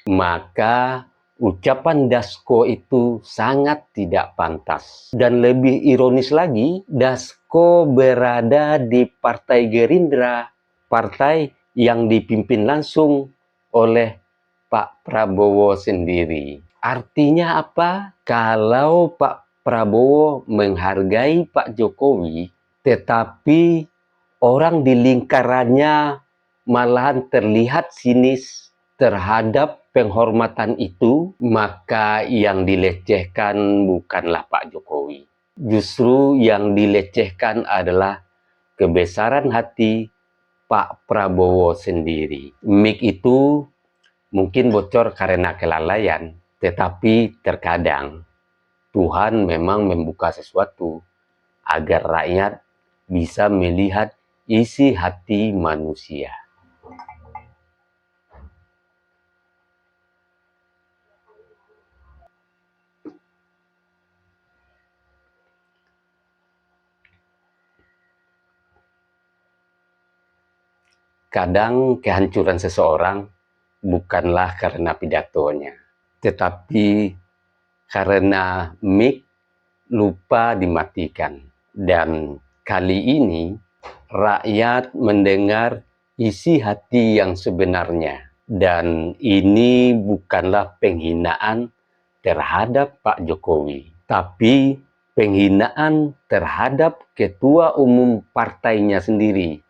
maka ucapan Dasko itu sangat tidak pantas. Dan lebih ironis lagi, Dasko berada di Partai Gerindra, partai yang dipimpin langsung oleh Pak Prabowo sendiri. Artinya apa? Kalau Pak Prabowo menghargai Pak Jokowi, tetapi orang di lingkarannya malahan terlihat sinis terhadap penghormatan itu, maka yang dilecehkan bukanlah Pak Jokowi. Justru yang dilecehkan adalah kebesaran hati Pak Prabowo sendiri. Mic itu mungkin bocor karena kelalaian, tetapi terkadang Tuhan memang membuka sesuatu agar rakyat bisa melihat isi hati manusia. Kadang kehancuran seseorang bukanlah karena pidatonya, tetapi karena mic lupa dimatikan. Dan kali ini rakyat mendengar isi hati yang sebenarnya. Dan ini bukanlah penghinaan terhadap Pak Jokowi, tapi penghinaan terhadap ketua umum partainya sendiri,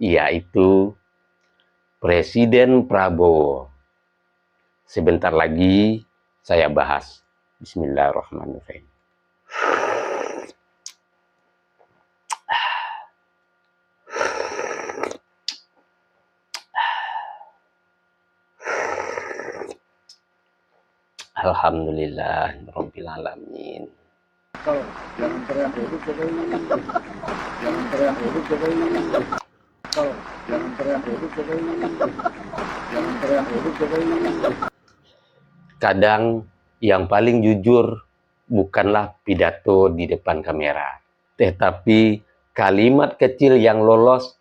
yaitu Presiden Prabowo. Sebentar lagi saya bahas. Bismillahirrahmanirrahim. Alhamdulillah Rabbil Alamin. Jangan teriak dulu Jokowi. Jangan teriak dulu Jokowi. Jangan teriak dulu Jokowi. Jangan teriak dulu Jokowi. Kadang yang paling jujur bukanlah pidato di depan kamera, tetapi kalimat kecil yang lolos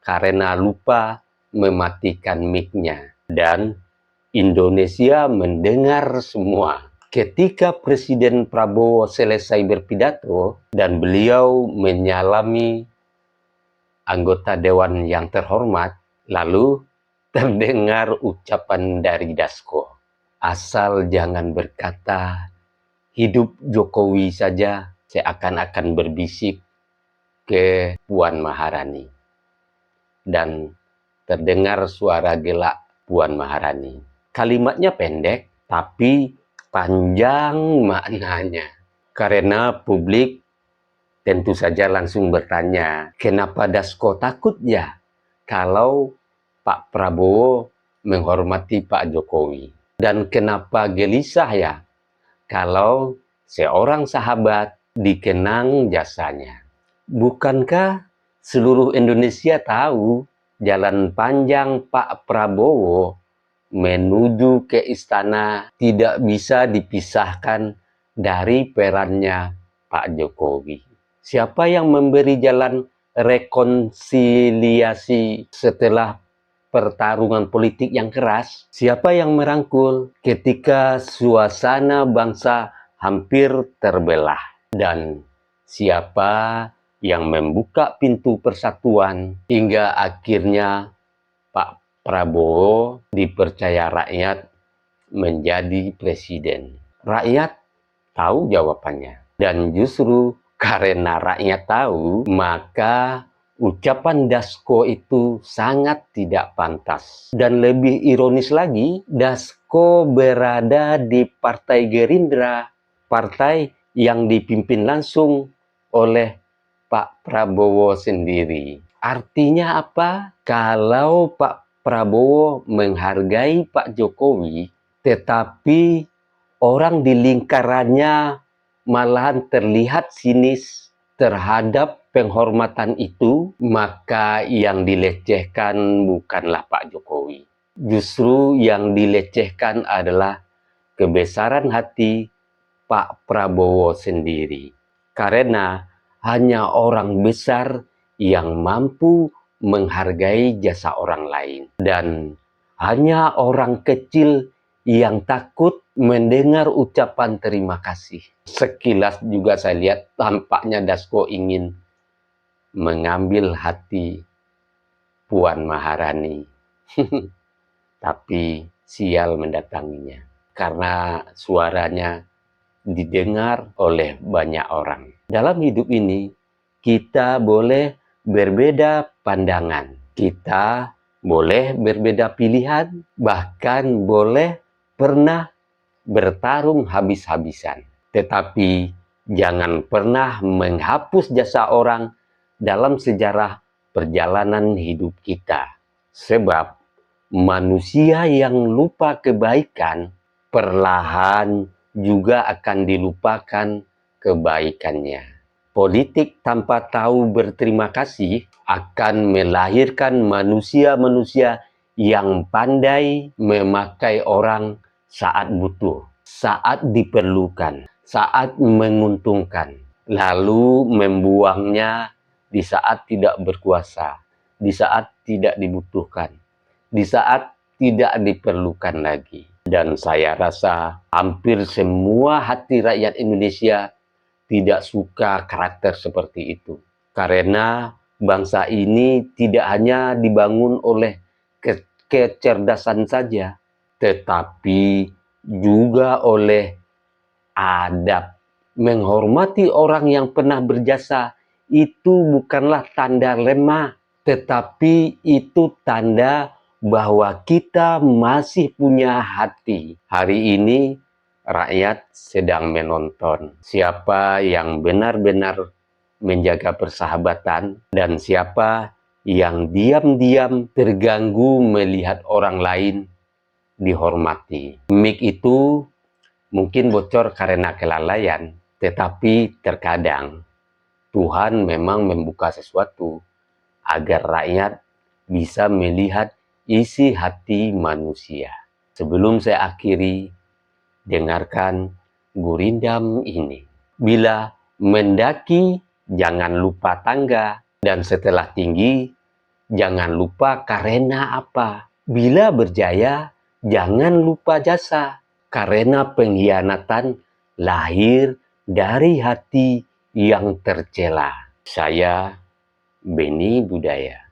karena lupa mematikan mic-nya. Dan Indonesia mendengar semua. Ketika Presiden Prabowo selesai berpidato dan beliau menyalami anggota dewan yang terhormat, lalu terdengar ucapan dari Dasko, asal jangan berkata hidup Jokowi saja, seakan-akan berbisik ke Puan Maharani. Dan terdengar suara gelak Puan Maharani. Kalimatnya pendek, tapi panjang maknanya. Karena publik tentu saja langsung bertanya, kenapa Dasko takut ya kalau Pak Prabowo menghormati Pak Jokowi? Dan kenapa gelisah ya kalau seorang sahabat dikenang jasanya? Bukankah seluruh Indonesia tahu jalan panjang Pak Prabowo menuju ke istana tidak bisa dipisahkan dari perannya Pak Jokowi? Siapa yang memberi jalan rekonsiliasi setelah pertarungan politik yang keras? Siapa yang merangkul ketika suasana bangsa hampir terbelah? Dan siapa yang membuka pintu persatuan hingga akhirnya Pak Prabowo dipercaya rakyat menjadi presiden? Rakyat tahu jawabannya. Dan justru karena rakyat tahu, maka ucapan Dasko itu sangat tidak pantas. Dan lebih ironis lagi, Dasko berada di Partai Gerindra, partai yang dipimpin langsung oleh Pak Prabowo sendiri. Artinya apa? Kalau Pak Prabowo menghargai Pak Jokowi, tetapi orang di lingkarannya malahan terlihat sinis terhadap penghormatan itu, maka yang dilecehkan bukanlah Pak Jokowi. Justru yang dilecehkan adalah kebesaran hati Pak Prabowo sendiri. Karena hanya orang besar yang mampu menghargai jasa orang lain. Dan hanya orang kecil yang takut mendengar ucapan terima kasih. Sekilas juga saya lihat tampaknya Dasko ingin mengambil hati Puan Maharani. Tapi sial mendatanginya karena suaranya didengar oleh banyak orang. Dalam hidup ini, kita boleh berbeda pandangan, kita boleh berbeda pilihan, bahkan boleh pernah bertarung habis-habisan. Tetapi jangan pernah menghapus jasa orang dalam sejarah perjalanan hidup kita. Sebab manusia yang lupa kebaikan, perlahan juga akan dilupakan kebaikannya. Politik tanpa tahu berterima kasih akan melahirkan manusia-manusia yang pandai memakai orang saat butuh, saat diperlukan, saat menguntungkan, lalu membuangnya di saat tidak berkuasa, di saat tidak dibutuhkan, di saat tidak diperlukan lagi. Dan saya rasa hampir semua hati rakyat Indonesia tidak suka karakter seperti itu. Karena bangsa ini tidak hanya dibangun oleh kecerdasan saja, tetapi juga oleh adab. Menghormati orang yang pernah berjasa itu bukanlah tanda lemah, tetapi itu tanda bahwa kita masih punya hati. Hari ini rakyat sedang menonton siapa yang benar-benar menjaga persahabatan dan siapa yang diam-diam terganggu melihat orang lain dihormati. Mic itu mungkin bocor karena kelalaian, tetapi terkadang Tuhan memang membuka sesuatu agar rakyat bisa melihat isi hati manusia. Sebelum saya akhiri, dengarkan gurindam ini. Bila mendaki, jangan lupa tangga. Dan setelah tinggi, jangan lupa karena apa. Bila berjaya, jangan lupa jasa. Karena pengkhianatan lahir dari hati yang tercela. Saya Beni Budaya.